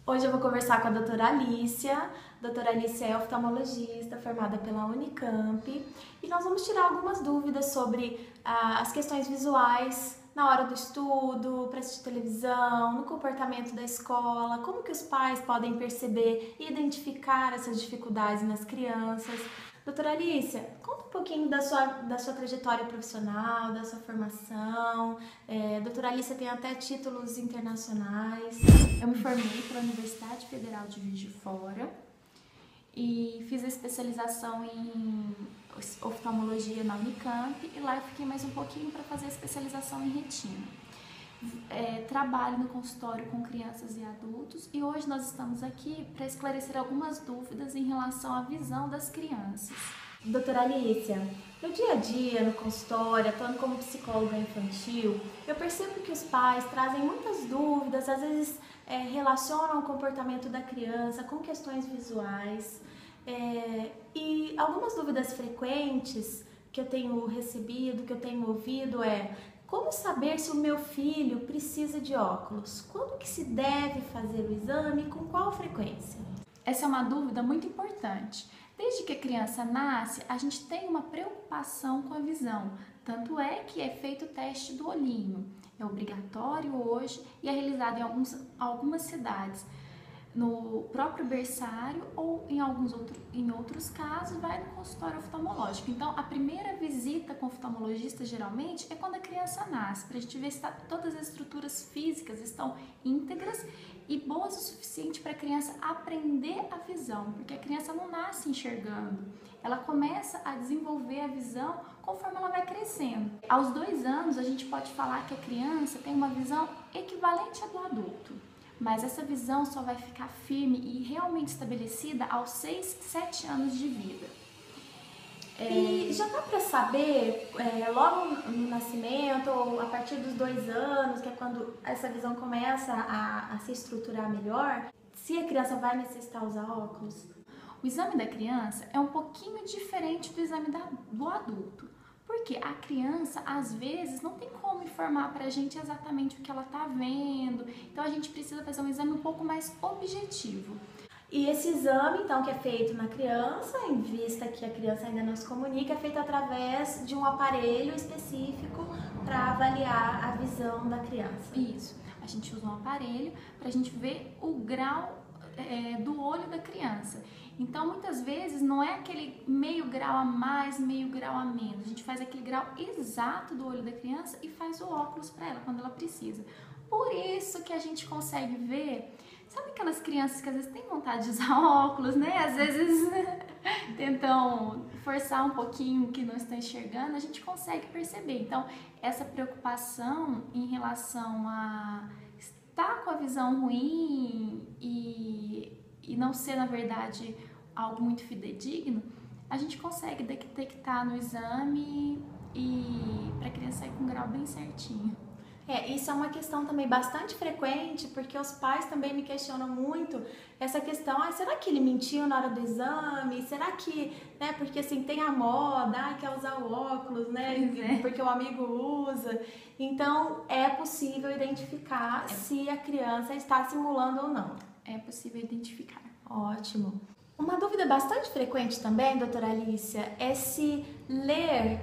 Hoje eu vou conversar com a doutora Alicia. A doutora Alicia é oftalmologista, formada pela Unicamp, e nós vamos tirar algumas dúvidas sobre as questões visuais na hora do estudo, para assistir televisão, no comportamento da escola, como que os pais podem perceber e identificar essas dificuldades nas crianças. Doutora Alicia, conta um pouquinho da sua trajetória profissional, da sua formação. Doutora Alicia tem até títulos internacionais. Eu me formei pela Universidade Federal de Juiz de Fora e fiz a especialização em oftalmologia na Unicamp, e lá eu fiquei mais um pouquinho para fazer a especialização em retina. Trabalho no consultório com crianças e adultos, e hoje nós estamos aqui para esclarecer algumas dúvidas em relação à visão das crianças. Doutora Alicia, no dia a dia, no consultório, atuando como psicóloga infantil, eu percebo que os pais trazem muitas dúvidas, às vezes relacionam o comportamento da criança com questões visuais, e algumas dúvidas frequentes que eu tenho recebido, que eu tenho ouvido como saber se o meu filho precisa de óculos? Quando que se deve fazer o exame e com qual frequência? Essa é uma dúvida muito importante. Desde que a criança nasce, a gente tem uma preocupação com a visão. Tanto é que é feito o teste do olhinho. É obrigatório hoje e é realizado em algumas cidades. No próprio berçário ou em outros casos vai no consultório oftalmológico. Então, a primeira visita com o oftalmologista geralmente é quando a criança nasce, para a gente ver se todas as estruturas físicas estão íntegras e boas o suficiente para a criança aprender a visão, porque a criança não nasce enxergando, ela começa a desenvolver a visão conforme ela vai crescendo. Aos 2 anos, a gente pode falar que a criança tem uma visão equivalente à do adulto. Mas essa visão só vai ficar firme e realmente estabelecida aos 6, 7 anos de vida. E já dá para saber, logo no nascimento ou a partir dos 2 anos, que é quando essa visão começa a se estruturar melhor, se a criança vai necessitar usar óculos? O exame da criança é um pouquinho diferente do exame do adulto. Porque a criança, às vezes, não tem como informar pra gente exatamente o que ela tá vendo. Então, a gente precisa fazer um exame um pouco mais objetivo. E esse exame, então, que é feito na criança, em vista que a criança ainda não se comunica, é feito através de um aparelho específico para avaliar a visão da criança. Isso. A gente usa um aparelho pra gente ver o grau do olho da criança. Então, muitas vezes, não é aquele meio grau a mais, meio grau a menos. A gente faz aquele grau exato do olho da criança e faz o óculos para ela quando ela precisa. Por isso que a gente consegue ver, sabe aquelas crianças que às vezes têm vontade de usar óculos, né? Às vezes tentam forçar um pouquinho o que não estão enxergando, a gente consegue perceber. Então, essa preocupação em relação a estar com a visão ruim e não ser, na verdade, algo muito fidedigno, a gente consegue detectar no exame e para a criança sair com um grau bem certinho. Isso é uma questão também bastante frequente, porque os pais também me questionam muito essa questão, será que ele mentiu na hora do exame? Será que, né, porque assim, tem a moda, quer usar o óculos, né, porque o amigo usa. Então, é possível identificar se a criança está simulando ou não. É possível identificar. Ótimo. Uma dúvida bastante frequente também, doutora Alicia, é se ler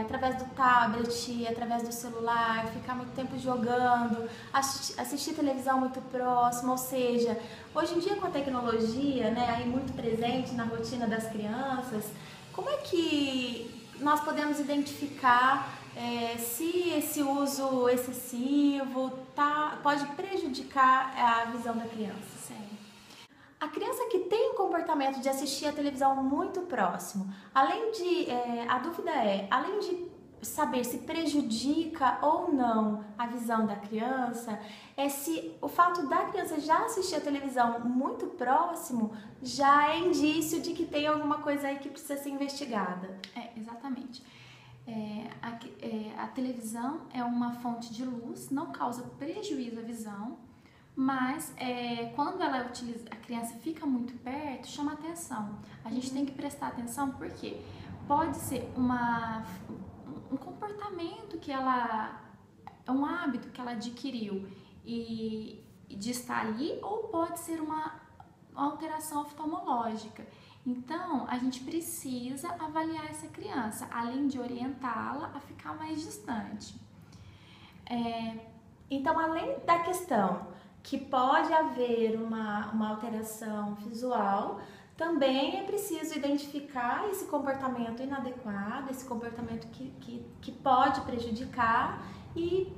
através do tablet, através do celular, ficar muito tempo jogando, assistir televisão muito próximo, ou seja, hoje em dia com a tecnologia, né, aí muito presente na rotina das crianças, como é que nós podemos identificar se esse uso excessivo pode prejudicar a visão da criança? A criança que tem um comportamento de assistir a televisão muito próximo, a dúvida além de saber se prejudica ou não a visão da criança, é se o fato da criança já assistir a televisão muito próximo já é indício de que tem alguma coisa aí que precisa ser investigada. Exatamente. A televisão é uma fonte de luz, não causa prejuízo à visão, mas quando a criança fica muito perto, chama atenção. A gente tem que prestar atenção porque pode ser um comportamento que um hábito que ela adquiriu e de estar ali ou pode ser uma alteração oftalmológica. Então, a gente precisa avaliar essa criança, além de orientá-la a ficar mais distante. Então, além da questão que pode haver uma alteração visual, também é preciso identificar esse comportamento inadequado, esse comportamento que pode prejudicar e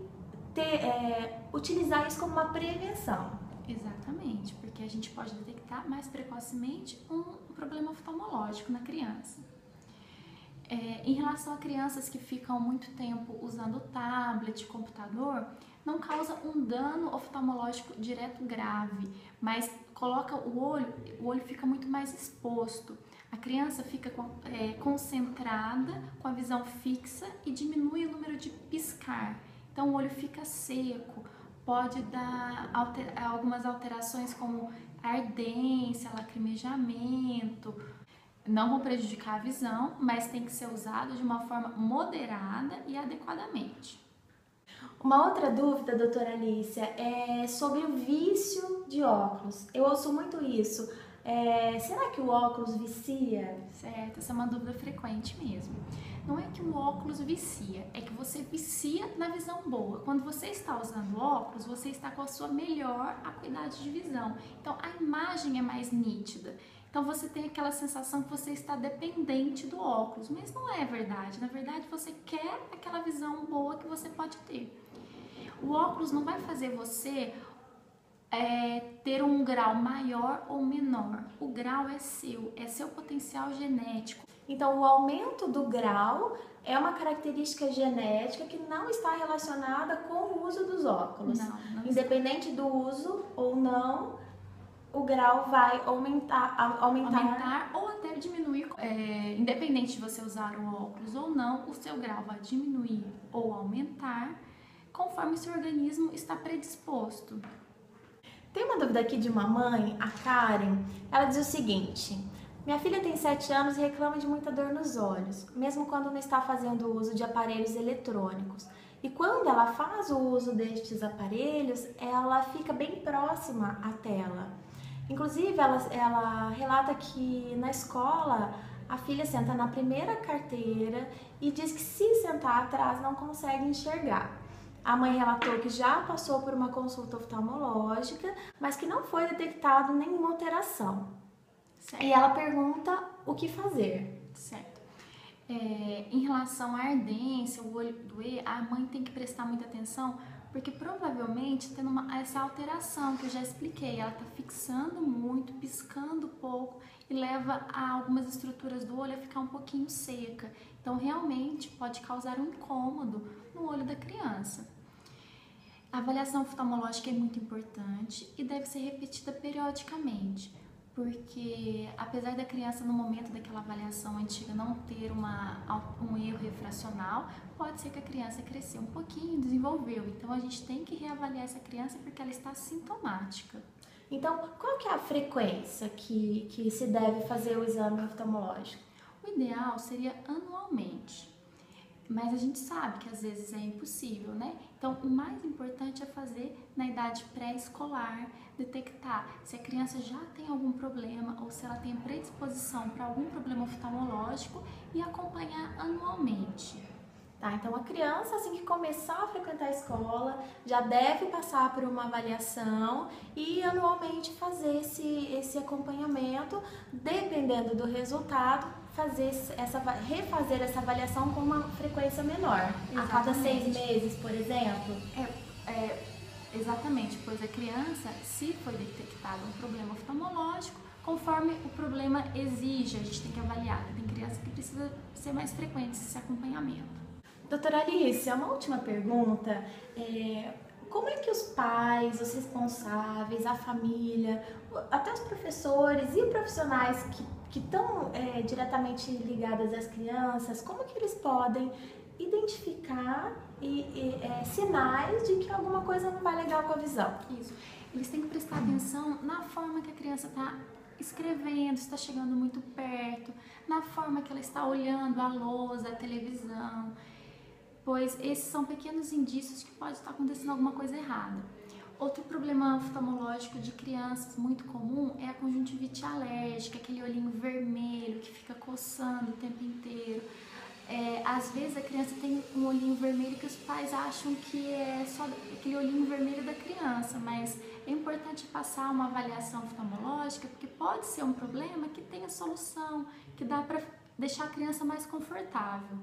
utilizar isso como uma prevenção. Exatamente, porque a gente pode detectar mais precocemente um problema oftalmológico na criança. Em relação a crianças que ficam muito tempo usando tablet, computador, não causa um dano oftalmológico direto grave, mas coloca o olho fica muito mais exposto. A criança fica concentrada, com a visão fixa e diminui o número de piscar. Então o olho fica seco, pode dar algumas alterações como ardência, lacrimejamento. Não vão prejudicar a visão, mas tem que ser usado de uma forma moderada e adequadamente. Uma outra dúvida, doutora Alicia, é sobre o vício de óculos. Eu ouço muito isso. Será que o óculos vicia? Certo, essa é uma dúvida frequente mesmo. Não é que o óculos vicia, é que você vicia na visão boa. Quando você está usando óculos, você está com a sua melhor acuidade de visão. Então, a imagem é mais nítida. Então, você tem aquela sensação que você está dependente do óculos, mas não é verdade. Na verdade, você quer aquela visão boa que você pode ter. O óculos não vai fazer você ter um grau maior ou menor. O grau é seu potencial genético. Então, o aumento do grau é uma característica genética que não está relacionada com o uso dos óculos. Não Independente do uso ou não, o grau vai aumentar ou até diminuir. Independente de você usar o óculos ou não, o seu grau vai diminuir ou aumentar conforme o seu organismo está predisposto. Tem uma dúvida aqui de uma mãe, a Karen. Ela diz o seguinte: minha filha tem 7 anos e reclama de muita dor nos olhos, mesmo quando não está fazendo uso de aparelhos eletrônicos. E quando ela faz o uso destes aparelhos, ela fica bem próxima à tela. Inclusive, ela relata que na escola a filha senta na primeira carteira e diz que se sentar atrás não consegue enxergar. A mãe relatou que já passou por uma consulta oftalmológica, mas que não foi detectado nenhuma alteração. Certo. E ela pergunta o que fazer. Certo. Em relação à ardência, o olho doer, a mãe tem que prestar muita atenção, porque provavelmente tem essa alteração que eu já expliquei. Ela está fixando muito, piscando pouco e leva a algumas estruturas do olho a ficar um pouquinho seca. Então, realmente pode causar um incômodo no olho da criança. A avaliação oftalmológica é muito importante e deve ser repetida periodicamente, porque apesar da criança no momento daquela avaliação antiga não ter um erro refracional, pode ser que a criança cresceu um pouquinho, desenvolveu. Então a gente tem que reavaliar essa criança porque ela está sintomática. Então, qual que é a frequência que se deve fazer o exame oftalmológico? O ideal seria anualmente, mas a gente sabe que às vezes é impossível, né? Então, o mais importante é fazer na idade pré-escolar, detectar se a criança já tem algum problema ou se ela tem predisposição para algum problema oftalmológico e acompanhar anualmente. Tá, então a criança, assim que começar a frequentar a escola, já deve passar por uma avaliação e anualmente fazer esse acompanhamento, dependendo do resultado, refazer essa avaliação com uma frequência menor. Exatamente. A cada 6 meses, por exemplo? Exatamente, pois a criança, se foi detectado um problema oftalmológico, conforme o problema exige, a gente tem que avaliar. Tem criança que precisa ser mais frequente esse acompanhamento. Doutora Alicia, uma última pergunta. Como é que os pais, os responsáveis, a família, até os professores e profissionais que estão diretamente ligados às crianças, como que eles podem identificar sinais de que alguma coisa não vai legal com a visão? Isso. Eles têm que prestar atenção na forma que a criança está escrevendo, está chegando muito perto, na forma que ela está olhando a lousa, a televisão, pois esses são pequenos indícios que pode estar acontecendo alguma coisa errada. Outro problema oftalmológico de crianças muito comum é a conjuntivite alérgica, aquele olhinho vermelho que fica coçando o tempo inteiro. Às vezes a criança tem um olhinho vermelho que os pais acham que é só aquele olhinho vermelho da criança, mas é importante passar uma avaliação oftalmológica porque pode ser um problema que tem a solução, que dá para deixar a criança mais confortável.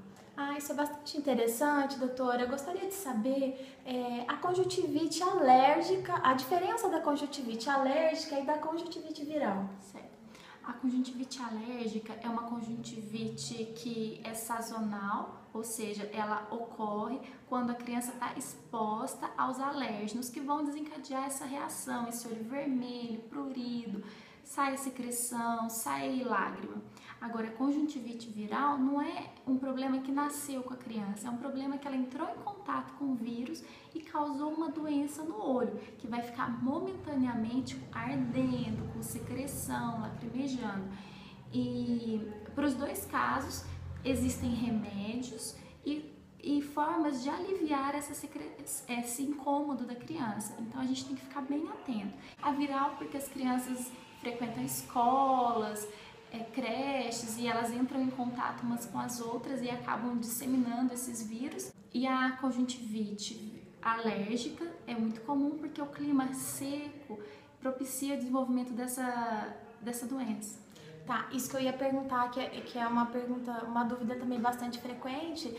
Isso é bastante interessante, doutora. Eu gostaria de saber a conjuntivite alérgica, a diferença da conjuntivite alérgica e da conjuntivite viral. Certo. A conjuntivite alérgica é uma conjuntivite que é sazonal, ou seja, ela ocorre quando a criança está exposta aos alérgenos que vão desencadear essa reação, esse olho vermelho, prurido, sai secreção, sai lágrima. Agora, a conjuntivite viral não é um problema que nasceu com a criança, é um problema que ela entrou em contato com o vírus e causou uma doença no olho, que vai ficar momentaneamente ardendo, com secreção, lacrimejando. E para os dois casos, existem remédios e formas de aliviar esse incômodo da criança. Então, a gente tem que ficar bem atento. A viral, porque as crianças frequentam escolas, creches, e elas entram em contato umas com as outras e acabam disseminando esses vírus. E a conjuntivite alérgica é muito comum porque o clima seco propicia o desenvolvimento dessa doença. Tá, isso que eu ia perguntar, que é uma dúvida também bastante frequente,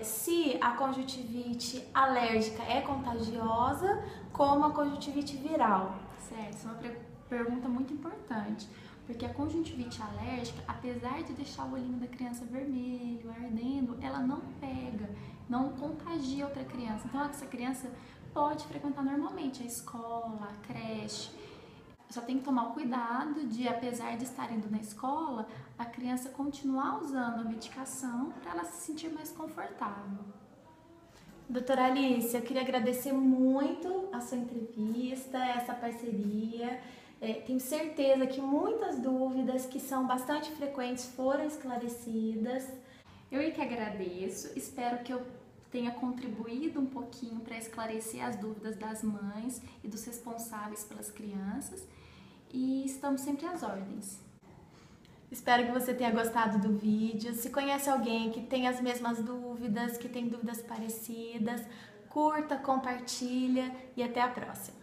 se a conjuntivite alérgica é contagiosa como a conjuntivite viral. Certo, isso é uma pergunta muito importante, porque a conjuntivite alérgica, apesar de deixar o olhinho da criança vermelho, ardendo, ela não pega, não contagia outra criança. Então, essa criança pode frequentar normalmente a escola, a creche. Só tem que tomar o cuidado de, apesar de estar indo na escola, a criança continuar usando a medicação para ela se sentir mais confortável. Doutora Alice, eu queria agradecer muito a sua entrevista, essa parceria. Tenho certeza que muitas dúvidas que são bastante frequentes foram esclarecidas. Eu que agradeço, espero que eu tenha contribuído um pouquinho para esclarecer as dúvidas das mães e dos responsáveis pelas crianças, e estamos sempre às ordens. Espero que você tenha gostado do vídeo. Se conhece alguém que tem as mesmas dúvidas, que tem dúvidas parecidas, curta, compartilha e até a próxima.